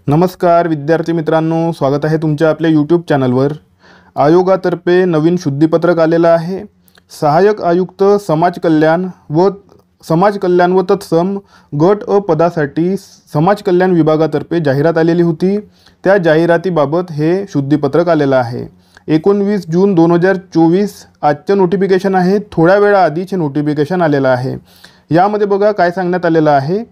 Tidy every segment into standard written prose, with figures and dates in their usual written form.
नमस्कार विद्यार्थी मित्रांनो, स्वागत आहे तुमच्या आपल्या यूट्यूब चॅनलवर। आयोगातर्फे नवीन शुद्धीपत्रक आलेलं आहे। सहाय्यक आयुक्त समाज कल्याण व तत्सम गट अ पदासाठी समाज कल्याण विभागातर्फे जाहिरात आलेली होती। त्या जाहिरातीबाबत हे शुद्धीपत्रक आलेलं आहे। 19 जून 2024 आजचं नोटिफिकेशन आहे। थोड्या वेळा आधीचे नोटिफिकेशन आलेलं आहे। यामध्ये बघा काय सांगण्यात आलेलं आहे।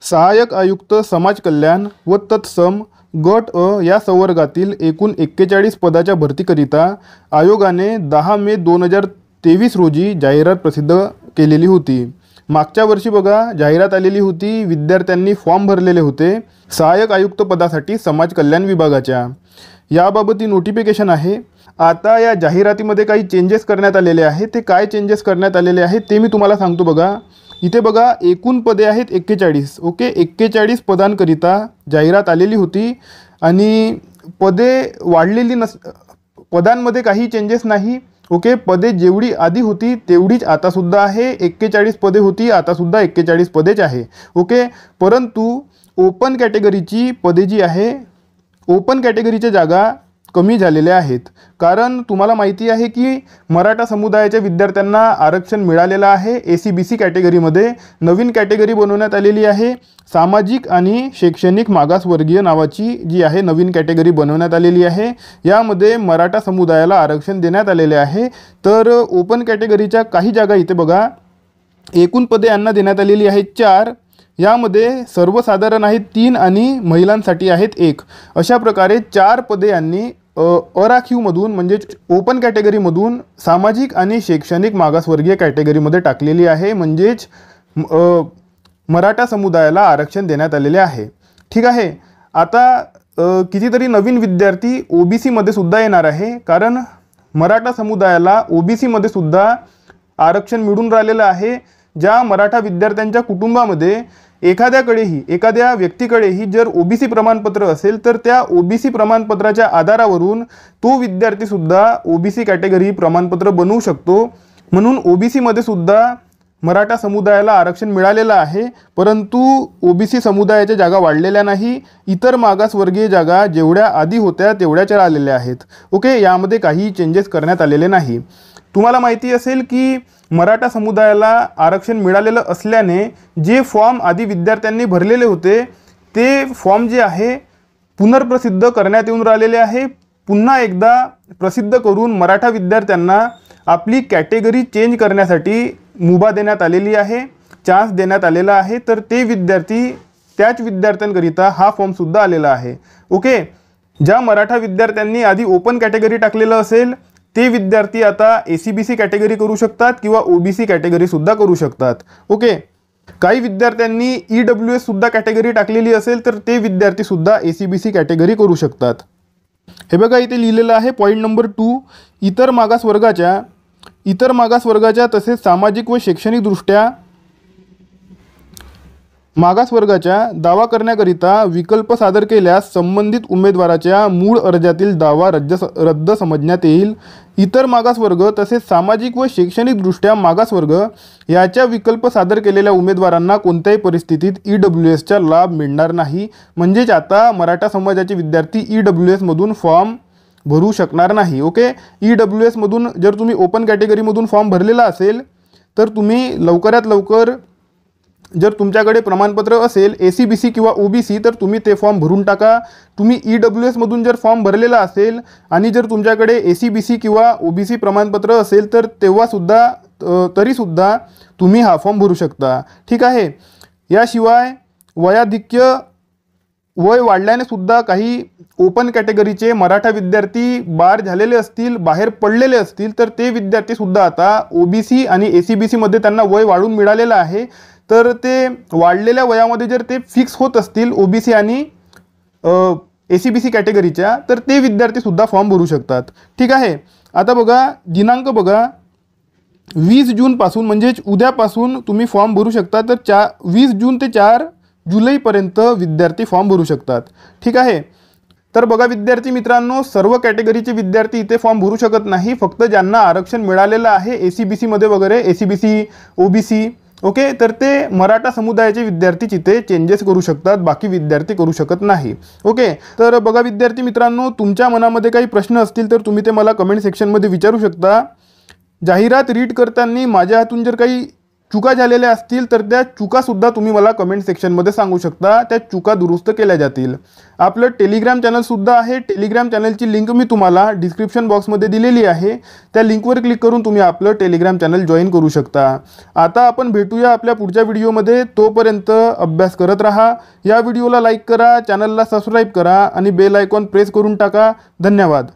सहाय्यक आयुक्त समाज कल्याण व तत्सम गट अ या संवर्गातील एकूण 41 पदाच्या भरतीकरिता आयोगाने 10 मे 2023 रोजी जाहिरात प्रसिद्ध केलेली होती। मागच्या वर्षी बघा जाहिरात आलेली होती, विद्यार्थ्यांनी फॉर्म भरलेले होते सहाय्यक आयुक्त पदासाठी समाज कल्याण विभागाच्या। याबाबत नोटिफिकेशन आहे। आता या जाहिरातीमध्ये काही चेंजेस करण्यात आलेले आहेत। ते काय चेंजेस करण्यात आलेले आहेत ते मी तुम्हाला सांगतो। बघा इथे बघा एकूण पदे आहेत 41। ओके, 41 पदांकरिता जाहिरात आलेली होती आणि पदे वाढलेली पदांमध्ये काही चेंजेस नाही। ओके, पदे जेवढी आधी होती तेवढीच आता सुद्धा आहे। 41 पदे होती, आता सुद्धा 41 पदेच आहे। ओके, परंतु ओपन कॅटेगरीची पदे जी आहे, ओपन कॅटेगरीच्या जागा कमी झालेल्या आहेत। कारण तुम्हाला माहिती आहे की मराठा समुदायाच्या विद्यार्थ्यांना आरक्षण मिळालेलं आहे। ACBC कॅटेगरीमध्ये नवीन कॅटेगरी बनवण्यात आलेली आहे। सामाजिक आणि शैक्षणिक मागासवर्गीय नावाची जी आहे नवीन कॅटेगरी बनवण्यात आलेली आहे। यामध्ये मराठा समुदायाला आरक्षण देण्यात आलेले आहे। तर ओपन कॅटेगरीच्या काही जागा इथे बघा एकूण पदे यांना देण्यात आलेली आहेत 4। यामध्ये सर्वसाधारण आहेत 3 आणि महिलांसाठी आहेत 1। अशा प्रकारे 4 पदे यांनी अराखीवमधून म्हणजे ओपन कॅटेगरीमधून सामाजिक आणि शैक्षणिक मागासवर्गीय कॅटेगरीमध्ये टाकलेली आहे। म्हणजेच मराठा समुदायाला आरक्षण देण्यात आलेले आहे। ठीक आहे, आता कितीतरी नवीन विद्यार्थी OBC मध्ये सुद्धा येणार आहे। कारण मराठा समुदायाला OBC मध्ये सुद्धा आरक्षण मिळून राहिलेलं आहे। ज्या मराठा विद्यार्थ्यांच्या कुटुंबामध्ये एखाद्या व्यक्तीकडेही जर OBC प्रमाणपत्र असेल तर त्या OBC प्रमाणपत्राच्या आधारावरून तो विद्यार्थी सुद्धा OBC कॅटेगरी प्रमाणपत्र बनवू शकतो। म्हणून OBC मध्ये सुद्धा मराठा समुदायाला आरक्षण मिळालेलं आहे। परंतु OBC समुदायाच्या जागा वाढलेल्या नाही। इतर मागासवर्गीय जागा जेवढ्या आधी होत्या तेवढ्याच आलेल्या आहेत। ओके, यामध्ये काही चेंजेस करण्यात आलेले नाही। तुम्हाला माहिती असेल की मराठा समुदायाला आरक्षण मिळालेलं असल्याने जे फॉर्म आधी विद्यार्थ्यांनी भरलेले होते ते फॉर्म जे आहे पुनर्प्रसिद्ध करण्यात येऊन राहिलेले आहे। पुन्हा एकदा प्रसिद्ध करून मराठा विद्यार्थ्यांना आपली कॅटेगरी चेंज करण्यासाठी मुभा देण्यात आलेली आहे, चान्स देण्यात आलेला आहे। तर ते विद्यार्थी त्याच विद्यार्थ्यांकरिता हा फॉर्म सुद्धा आलेला आहे। ओके, ज्या मराठा विद्यार्थ्यांनी आधी ओपन कॅटेगरी टाकलेलं असेल ते विद्यार्थी आता ACBC कॅटेगरी करू शकतात किंवा OBC कॅटेगरी सुद्धा करू शकतात। ओके, काही विद्यार्थ्यांनी EWS सुद्धा कॅटेगरी टाकलेली असेल तर ते विद्यार्थी सुद्धा ACBC कॅटेगरी करू शकतात। हे बघा इथे लिहिलेलं आहे पॉइंट नंबर 2, इतर मागासवर्गाच्या तसेच सामाजिक व शैक्षणिक दृष्ट्या मागासवर्गाच्या दावा करण्याकरिता विकल्प सादर केल्यास संबंधित उमेदवाराच्या मूळ अर्जातील दावा रद्द समजण्यात येईल। इतर मागासवर्ग तसेच सामाजिक व शैक्षणिक दृष्ट्या मागासवर्ग याच्या विकल्प सादर केलेल्या उमेदवारांना कोणत्याही परिस्थितीत EWSचा लाभ मिळणार नाही। म्हणजेच आता मराठा समाजाचे विद्यार्थी EWS मधून फॉर्म भरू शकणार नाही। ओके, EWS मधून जर तुम्ही ओपन कॅटेगरीमधून फॉर्म भरलेला असेल तर तुम्ही लवकरात लवकर जर तुमच्याकडे प्रमाणपत्र असेल ACBC किंवा OBC तर तुम्ही ते फॉर्म भरून टाका। तुम्ही EWS मधून जर फॉर्म भरलेला असेल आणि जर तुमच्याकडे ACBC किंवा OBC प्रमाणपत्र असेल तर तरीसुद्धा तुम्ही हा फॉर्म भरू शकता। ठीक आहे, याशिवाय वय वाढल्याने सुद्धा काही ओपन कॅटेगरीचे मराठा विद्यार्थी झालेले असतील, बाहेर पडलेले असतील तर ते विद्यार्थी सुद्धा आता OBC आणि ACBC मध्ये त्यांना वय वाढून मिळालेलं आहे। तर ते वाढलेल्या वयामध्ये जर ते फिक्स होत असतील OBC आणि ACBC कॅटेगरीच्या तर ते विद्यार्थी सुद्धा फॉर्म भरू शकतात। ठीक आहे, आता बघा दिनांक बघा 20 जून पासून म्हणजेच उद्यापासून तुम्ही फॉर्म भरू शकता। तर 20 जून ते 4 जुलैपर्यंत विद्यार्थी फॉर्म भरू शकतात। ठीक आहे, तर बघा विद्यार्थी मित्रांनो, सर्व कॅटेगरीचे विद्यार्थी इथे फॉर्म भरू शकत नाही। फक्त ज्यांना आरक्षण मिळालेलं आहे ACBC मध्ये वगैरे ACBC OBC ओके, तर ते मराठा समुदायाचे विद्यार्थी तिथे चेंजेस करू शकतात, बाकी विद्यार्थी करू शकत नाही. ओके, तर बघा विद्यार्थी मित्रांनो, तुमच्या मनामध्ये काही प्रश्न असतील तर तुम्ही ते मला कमेंट सेक्शनमध्ये विचारू शकता. जाहिरात रीड करताना माझ्या हातून जर काही चुका झालेल्या असतील तर त्या चुकासुद्धा तुम्ही मला कमेंट सेक्शनमध्ये सांगू शकता, त्या चुका दुरुस्त केल्या जातील. आपलं टेलिग्राम चॅनलसुद्धा आहे. टेलिग्राम चॅनलची लिंक मी तुम्हाला डिस्क्रिप्शन बॉक्समध्ये दिलेली आहे. त्या लिंकवर क्लिक करून तुम्ही आपलं टेलिग्राम चॅनल जॉईन करू शकता. आता आपण भेटूया आपल्या पुढच्या व्हिडिओमध्ये. तोपर्यंत अभ्यास करत राहा. या व्हिडिओला लाईक करा, चॅनलला सबस्क्राईब करा आणि बेल आयकॉन प्रेस करून टाका. धन्यवाद.